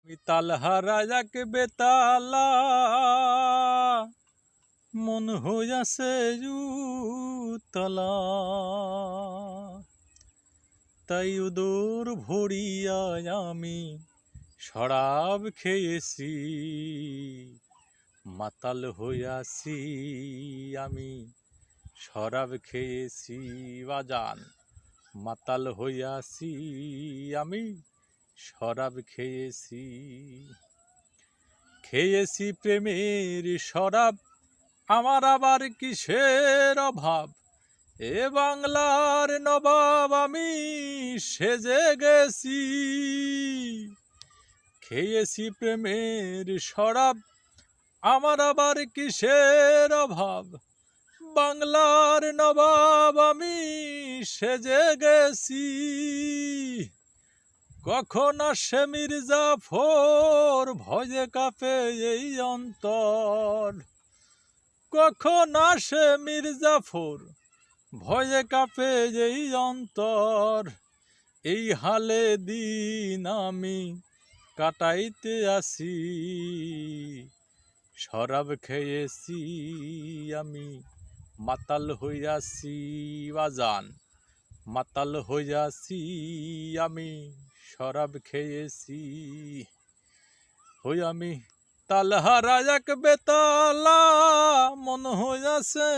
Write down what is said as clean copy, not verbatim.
তালহারা এক বেতালা মন হইয়াছে উতলা, তাই উদর ভরিয়া আমি শরাব খেয়েছি, মাতাল হইয়াছি আমি শরাব খেয়েছি। বাজান মাতাল হইয়াছি আমি শরাব খেয়েছি। খেয়েছি প্রেমের শরাব, আমার আবার কিসের অভাব, এ বাংলার নবাব আমি সেজে গেছি। খেয়েছি প্রেমের শরাব, আমার আবার কিসের অভাব, বাংলার নবাব আমি সেজে গেছি। কখন আসে মির্জাফর, ভয়ে কাঁপে এই অন্তর। কখন আসে মির্জাফর, ভয়ে কাঁপে এই অন্তর। এই হালে দিন আমি কাটাইতে আসি, শরাব খেয়েছি আমি মাতাল হইয়াছি। বাজান মাতাল হইয়াছি আমি শরাব খেয়েছি। হই আমি তালহারা এক বেতালা মন হইয়াছে